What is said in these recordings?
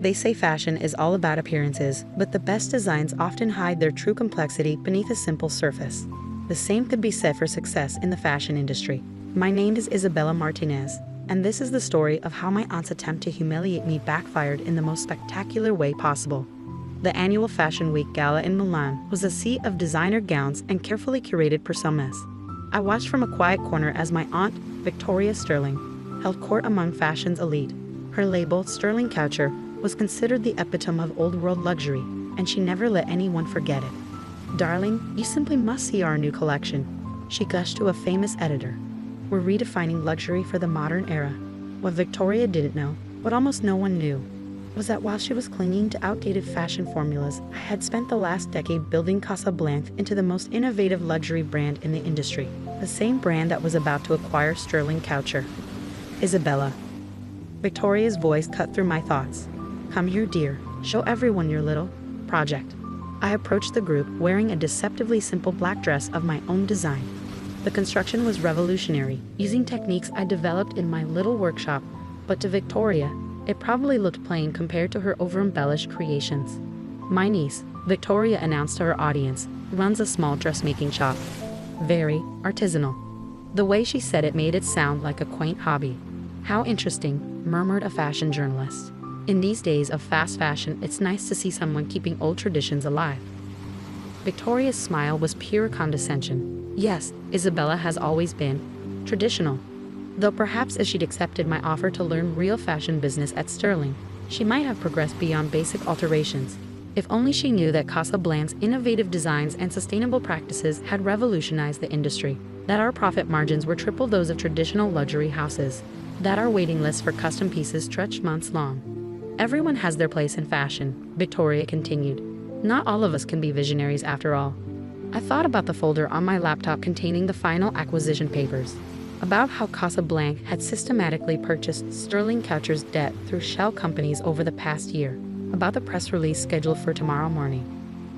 They say fashion is all about appearances, but the best designs often hide their true complexity beneath a simple surface. The same could be said for success in the fashion industry. My name is Isabella Martinez, and this is the story of how my aunt's attempt to humiliate me backfired in the most spectacular way possible. The annual Fashion Week Gala in Milan was a sea of designer gowns and carefully curated personas. I watched from a quiet corner as my aunt, Victoria Sterling, held court among fashion's elite. Her label, Sterling Couture, was considered the epitome of old-world luxury, and she never let anyone forget it. "Darling, you simply must see our new collection," she gushed to a famous editor. "We're redefining luxury for the modern era." What Victoria didn't know, what almost no one knew, was that while she was clinging to outdated fashion formulas, I had spent the last decade building Casa Blanc into the most innovative luxury brand in the industry, the same brand that was about to acquire Sterling Couture. "Isabella." Victoria's voice cut through my thoughts. "Come here, dear. Show everyone your little project." I approached the group wearing a deceptively simple black dress of my own design. The construction was revolutionary, using techniques I developed in my little workshop, but to Victoria, it probably looked plain compared to her over-embellished creations. "My niece," Victoria announced to her audience, "runs a small dressmaking shop. Very artisanal." The way she said it made it sound like a quaint hobby. "How interesting," murmured a fashion journalist. "In these days of fast fashion, it's nice to see someone keeping old traditions alive." Victoria's smile was pure condescension. "Yes, Isabella has always been traditional." Though perhaps if she'd accepted my offer to learn real fashion business at Sterling, she might have progressed beyond basic alterations. If only she knew that Casa Blanc's innovative designs and sustainable practices had revolutionized the industry, that our profit margins were triple those of traditional luxury houses, that our waiting lists for custom pieces stretched months long. "Everyone has their place in fashion," Victoria continued. "Not all of us can be visionaries after all." I thought about the folder on my laptop containing the final acquisition papers, about how Casa Blanc had systematically purchased Sterling Couture's debt through shell companies over the past year, about the press release scheduled for tomorrow morning.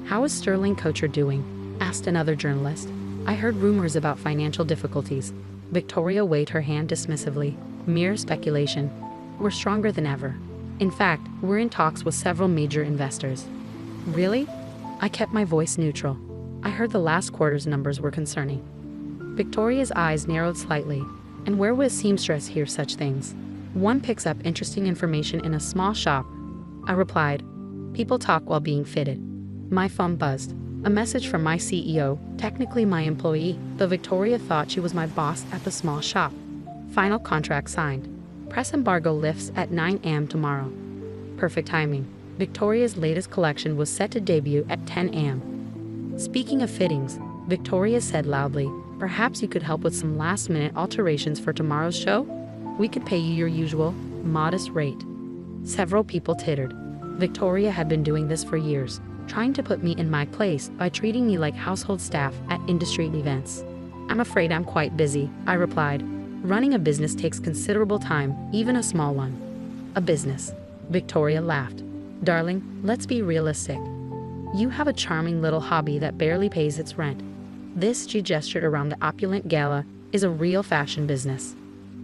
"How is Sterling Couture doing?" asked another journalist. "I heard rumors about financial difficulties." Victoria waved her hand dismissively. "Mere speculation. We're stronger than ever. In fact, we're in talks with several major investors." "Really?" I kept my voice neutral. I heard the last quarter's numbers were concerning. Victoria's eyes narrowed slightly. "And where would a seamstress hear such things? One picks up interesting information in a small shop." I replied. "People talk while being fitted." My phone buzzed. A message from my CEO, technically my employee, though Victoria thought she was my boss at the small shop. "Final contract signed. Press embargo lifts at 9 a.m. tomorrow." Perfect timing. Victoria's latest collection was set to debut at 10 a.m. "Speaking of fittings," Victoria said loudly, "perhaps you could help with some last-minute alterations for tomorrow's show? We could pay you your usual, modest rate." Several people tittered. Victoria had been doing this for years, trying to put me in my place by treating me like household staff at industry events. "I'm afraid I'm quite busy," I replied. "Running a business takes considerable time, even a small one." "A business?" Victoria laughed. "Darling, let's be realistic. You have a charming little hobby that barely pays its rent. This," she gestured around the opulent gala, "is a real fashion business."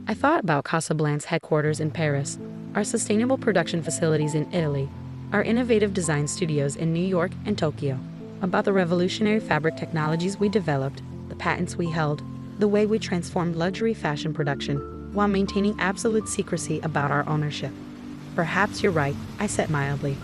I thought about Casa Blanc's headquarters in Paris, our sustainable production facilities in Italy, our innovative design studios in New York and Tokyo, about the revolutionary fabric technologies we developed, the patents we held, the way we transformed luxury fashion production, while maintaining absolute secrecy about our ownership. "Perhaps you're right," I said mildly.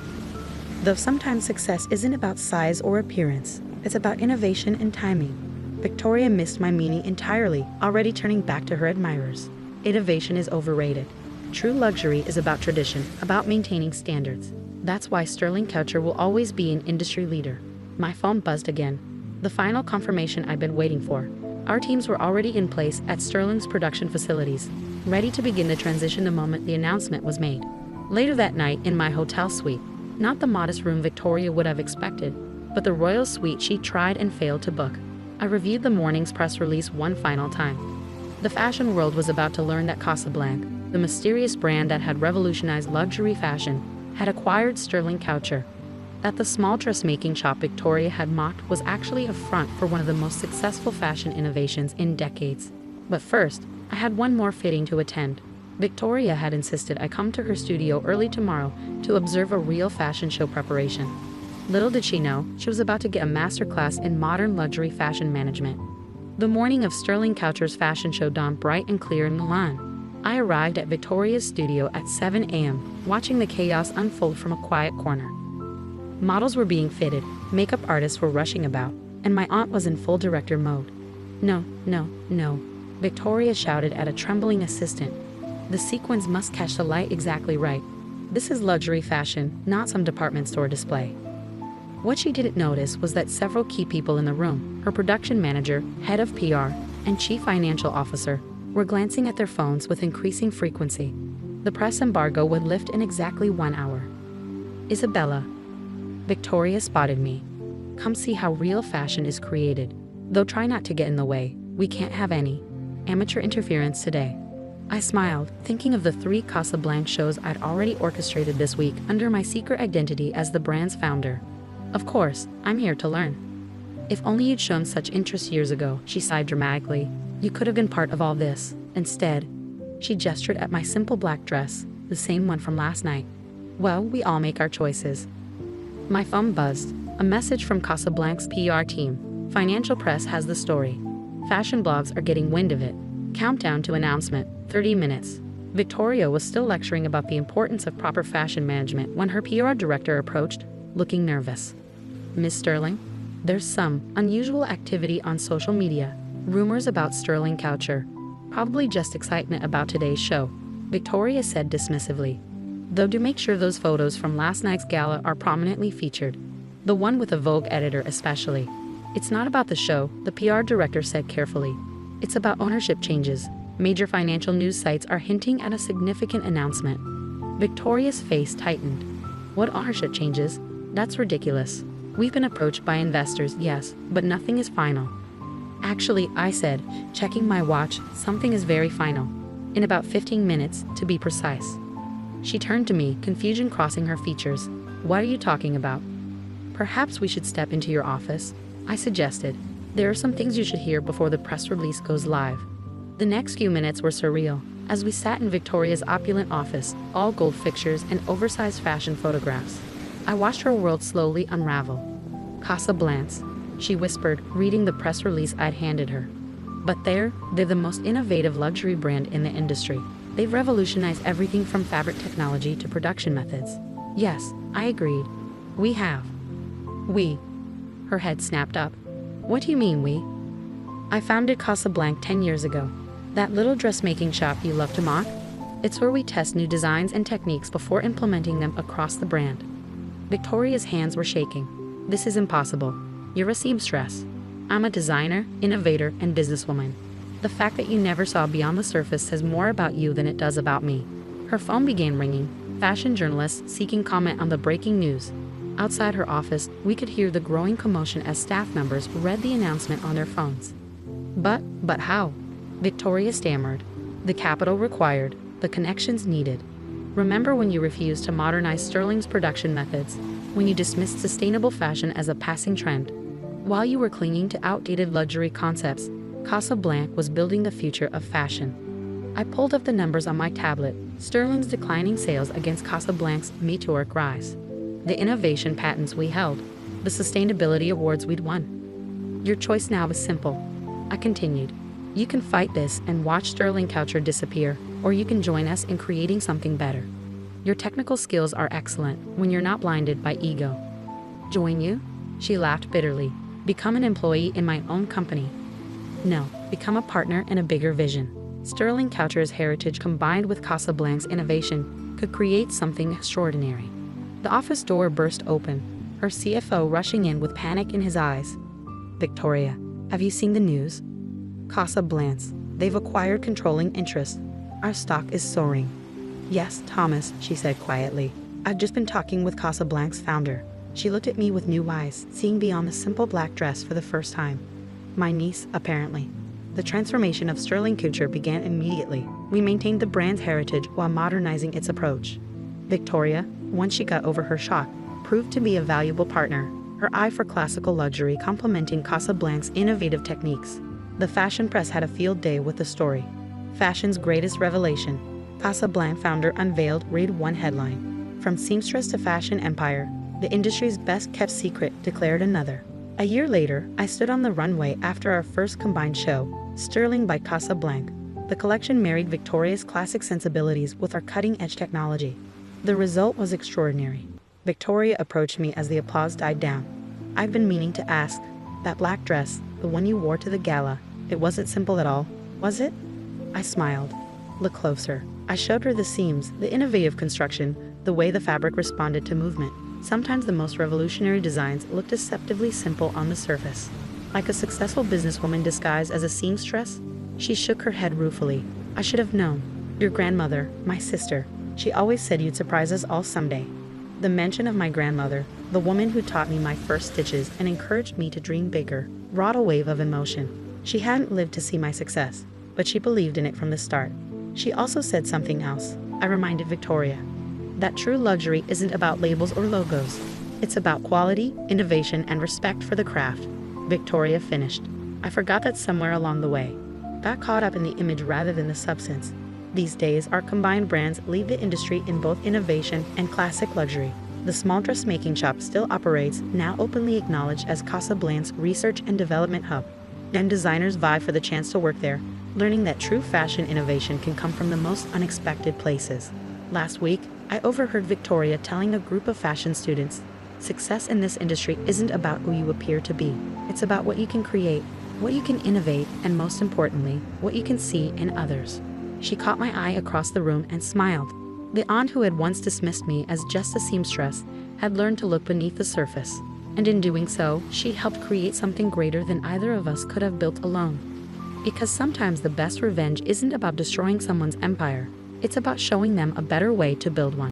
"Though sometimes success isn't about size or appearance, it's about innovation and timing." Victoria missed my meaning entirely, already turning back to her admirers. "Innovation is overrated. True luxury is about tradition, about maintaining standards. That's why Sterling Couture will always be an industry leader." My phone buzzed again. The final confirmation I'd been waiting for. Our teams were already in place at Sterling's production facilities, ready to begin the transition the moment the announcement was made. Later that night, in my hotel suite, not the modest room Victoria would have expected, but the royal suite she tried and failed to book, I reviewed the morning's press release one final time. The fashion world was about to learn that Casa Blanc, the mysterious brand that had revolutionized luxury fashion, had acquired Sterling Couture. That the small dressmaking shop Victoria had mocked was actually a front for one of the most successful fashion innovations in decades. But first, I had one more fitting to attend. Victoria had insisted I come to her studio early tomorrow to observe a real fashion show preparation. Little did she know, she was about to get a masterclass in modern luxury fashion management. The morning of Sterling Couture's fashion show dawned bright and clear in Milan. I arrived at Victoria's studio at 7 a.m., watching the chaos unfold from a quiet corner. Models were being fitted, makeup artists were rushing about, and my aunt was in full director mode. No, no, no, Victoria shouted at a trembling assistant. The sequins must catch the light exactly right. This is luxury fashion, not some department store display. What she didn't notice was that several key people in the room, her production manager, head of PR, and chief financial officer, were glancing at their phones with increasing frequency. The press embargo would lift in exactly 1 hour. Isabella. Victoria spotted me. Come see how real fashion is created. Though try not to get in the way, we can't have any amateur interference today. I smiled, thinking of the 3 Casablanca shows I'd already orchestrated this week under my secret identity as the brand's founder. Of course, I'm here to learn. If only you'd shown such interest years ago, she sighed dramatically. You could have been part of all this. Instead, she gestured at my simple black dress, the same one from last night. Well, we all make our choices. My phone buzzed. A message from Casablanca's PR team. Financial press has the story. Fashion blogs are getting wind of it. Countdown to announcement, 30 minutes. Victoria was still lecturing about the importance of proper fashion management when her PR director approached, looking nervous. Miss Sterling, there's some unusual activity on social media. Rumors about Sterling Couture. Probably just excitement about today's show, Victoria said dismissively. Though do make sure those photos from last night's gala are prominently featured. The one with a Vogue editor especially. It's not about the show, the PR director said carefully. It's about ownership changes. Major financial news sites are hinting at a significant announcement. Victoria's face tightened. What ownership changes? That's ridiculous. We've been approached by investors, yes, but nothing is final. Actually, I said, checking my watch, something is very final. In about 15 minutes, to be precise. She turned to me, confusion crossing her features. What are you talking about? Perhaps we should step into your office, I suggested. There are some things you should hear before the press release goes live. The next few minutes were surreal, as we sat in Victoria's opulent office, all gold fixtures and oversized fashion photographs. I watched her world slowly unravel. Casablanca, she whispered, reading the press release I'd handed her. But they're the most innovative luxury brand in the industry. They've revolutionized everything from fabric technology to production methods. Yes, I agreed. We have. We. Her head snapped up. What do you mean, we? I founded Casablanca 10 years ago. That little dressmaking shop you love to mock? It's where we test new designs and techniques before implementing them across the brand. Victoria's hands were shaking. This is impossible. You're a seamstress. I'm a designer, innovator, and businesswoman. The fact that you never saw beyond the surface says more about you than it does about me. Her phone began ringing, fashion journalists seeking comment on the breaking news. Outside her office, we could hear the growing commotion as staff members read the announcement on their phones. But how? Victoria stammered. The capital required, the connections needed. Remember when you refused to modernize Sterling's production methods, when you dismissed sustainable fashion as a passing trend? While you were clinging to outdated luxury concepts, Casablanca was building the future of fashion. I pulled up the numbers on my tablet, Sterling's declining sales against Casablanca's meteoric rise. The innovation patents we held, the sustainability awards we'd won. Your choice now is simple, I continued. You can fight this and watch Sterling Couture disappear, or you can join us in creating something better. Your technical skills are excellent when you're not blinded by ego. Join you? She laughed bitterly. Become an employee in my own company. No, become a partner in a bigger vision. Sterling Couture's heritage combined with Casablanca's innovation could create something extraordinary. The office door burst open, her CFO rushing in with panic in his eyes. Victoria, have you seen the news? Casablanca, they've acquired controlling interest. Our stock is soaring. Yes, Thomas, she said quietly. I've just been talking with Casablanca's founder. She looked at me with new eyes, seeing beyond the simple black dress for the first time. My niece, apparently. The transformation of Sterling Couture began immediately. We maintained the brand's heritage while modernizing its approach. Victoria, once she got over her shock, proved to be a valuable partner, her eye for classical luxury complementing Casablanca's innovative techniques. The fashion press had a field day with the story. Fashion's greatest revelation. Casablanca founder unveiled, read one headline. From seamstress to fashion empire, the industry's best kept secret, declared another. A year later, I stood on the runway after our first combined show, Sterling by Casablanca. The collection married Victoria's classic sensibilities with our cutting-edge technology. The result was extraordinary. Victoria approached me as the applause died down. "I've been meaning to ask, that black dress, the one you wore to the gala, it wasn't simple at all, was it?" I smiled. "Look closer." I showed her the seams, the innovative construction, the way the fabric responded to movement. Sometimes the most revolutionary designs look deceptively simple on the surface. Like a successful businesswoman disguised as a seamstress? She shook her head ruefully. "I should have known. Your grandmother, my sister, she always said you'd surprise us all someday." The mention of my grandmother, the woman who taught me my first stitches and encouraged me to dream bigger, brought a wave of emotion. She hadn't lived to see my success, but she believed in it from the start. She also said something else, I reminded Victoria. That true luxury isn't about labels or logos. It's about quality, innovation, and respect for the craft. Victoria finished. I forgot that somewhere along the way. Got caught up in the image rather than the substance. These days, our combined brands lead the industry in both innovation and classic luxury. The small dressmaking shop still operates, now openly acknowledged as Casablanca's research and development hub. And designers vie for the chance to work there, learning that true fashion innovation can come from the most unexpected places. Last week, I overheard Victoria telling a group of fashion students, "Success in this industry isn't about who you appear to be. It's about what you can create, what you can innovate, and most importantly, what you can see in others." She caught my eye across the room and smiled. The aunt who had once dismissed me as just a seamstress had learned to look beneath the surface. And in doing so, she helped create something greater than either of us could have built alone. Because sometimes the best revenge isn't about destroying someone's empire. It's about showing them a better way to build one.